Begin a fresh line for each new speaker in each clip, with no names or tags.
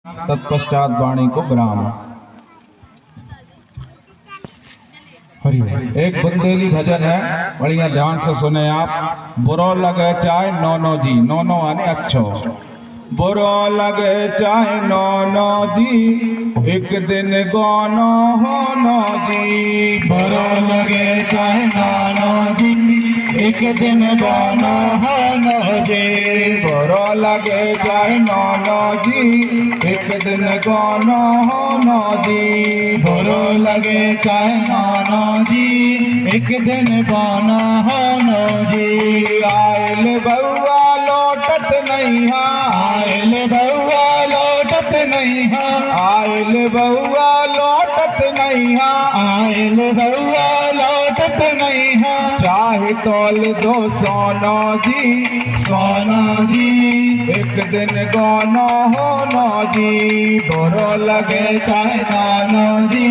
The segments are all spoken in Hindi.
तत्पश्चात वाणी को विराम। एक बुंदेली भजन है, बढ़िया ध्यान से सुने आप। बुरो लगे चाहे नौनो जी, नौनो आने अच्छो। बुरो लगे चाहे नौनो जी, एक दिन गोनो हो नो जी।
बुरो लगे चाहे नौनो जी, एक दिन गोनो हो नो जी।
बुरो लगे चाहे नौनो जी, एक दिन गोनो हो नो जी।
बुरो लगे चाहे नौनो जी, एक दिन गोनो हो नो जी।
आयल बउआ लौटत नहीं हा,
आयल बउआ लौटत नहीं हा,
आयल बउआ लौटत नहीं हा,
आयल बउआ लौटत नहीं हा।
चाहे तोल दो सोनो जी,
सोना जी,
एक दिन गोनो हो नो जी। बुरो लगे
चाहे नौनो जी,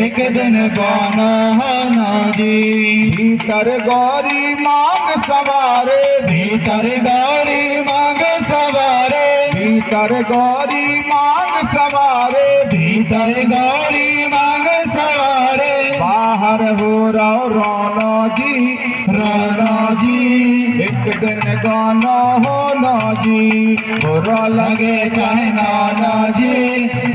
एक दिन गोनो हो नो जी।
भीतर गौरी मांग सवारे,
भीतर गौरी मांग सवारे,
भीतर गौरी मांग सवारे,
भीतर गौरी मांग सवारे।
बाहर हो रहो रोनो जी,
रोनो जी,
एक दिन गानो हो नो जी। बुरो
लगे चाहे नौनो जी,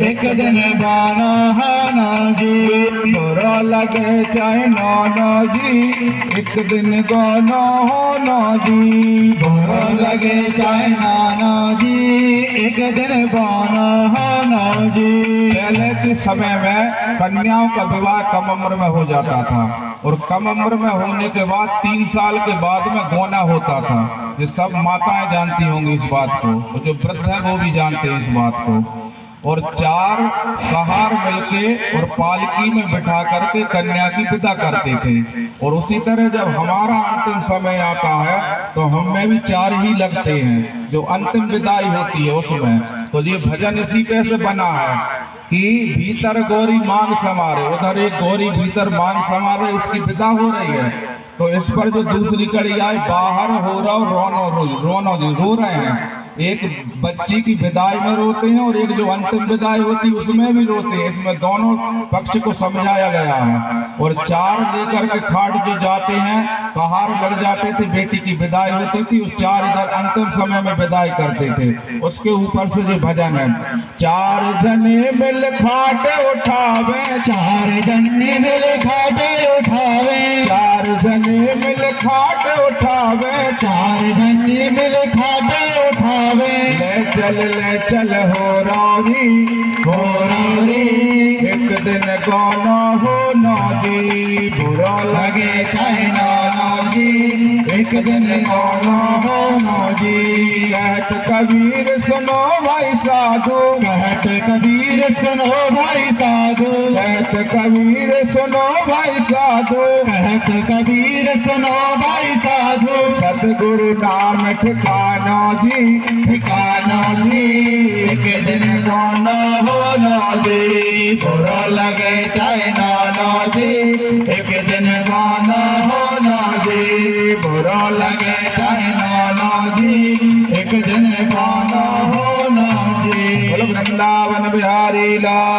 एक दिन गोनो हो नो जी।
बुरो लगे चाहे नौनो जी, एक दिन गानो हो नो जी।
बुरो लगे चाहे नौनो जी, एक दिन गोनो हो नो जी।
पहले के समय में कन्याओं का विवाह कम उम्र में हो जाता था, और कम उम्र में होने के बाद 3 साल के बाद में गोना होता था। ये सब माताएं जानती होंगी इस बात को, और जो वृद्ध हैं वो भी जानते हैं इस बात को। और 4 कहार मिलके और पालकी में बिठा करके कन्या की विदा करते थे। और उसी तरह जब हमारा अंतिम समय आता है तो हमें भी 4 ही लगते हैं, जो अंतिम विदाई होती है उसमें। तो ये भजन इसी पे से बना है कि भीतर गौरी मांग समारे, उधर एक गौरी भीतर मांग समारे, उसकी विदा हो रही है। तो इस पर जो दूसरी कड़ी आई, बाहर हो रहा रोनो जी, रो रहे हैं। एक बच्ची की विदाई में रोते हैं और एक जो अंतिम विदाई होती है उसमें भी रोते हैं। इसमें दोनों पक्ष को समझाया गया है। और 4 लेकर के खाट जो जाते हैं, कहार लग जाते थे, बेटी की विदाई होती थी, उस 4 इधर अंतिम समय में विदाई करते थे। उसके ऊपर से जो भजन है, 4 जने मिल खाट उठावे,
4 जने मिल खाट उठावे,
4 जने मिल खाट उठावे,
4 जने मिल खाट उठावे।
ले चल हो रौरी,
हो रौरी,
एक दिन गोनो हो नो जी। बुरो
लगे चाहे नौनो जी, एक दिन गोनो हो नो जी।
कहत कबीर सुनो भाई साधु,
कहत कबीर सुनो भाई साधु,
कहत कबीर सुनो भाई साधु,
कहत कबीर सुनो भाई साधु।
सतगुरु नाम ठिकानो जी,
ठिकानो जी, एक दिन गोनो हो नो जी। बुरो लगे चाहे नौनो जी, एक दिन गोनो हो नो जी। बुरो लगे चाहे नौनो जी, एक दिन गोनो हो नो जी।
बोलो वृंदावन बिहारी लाल।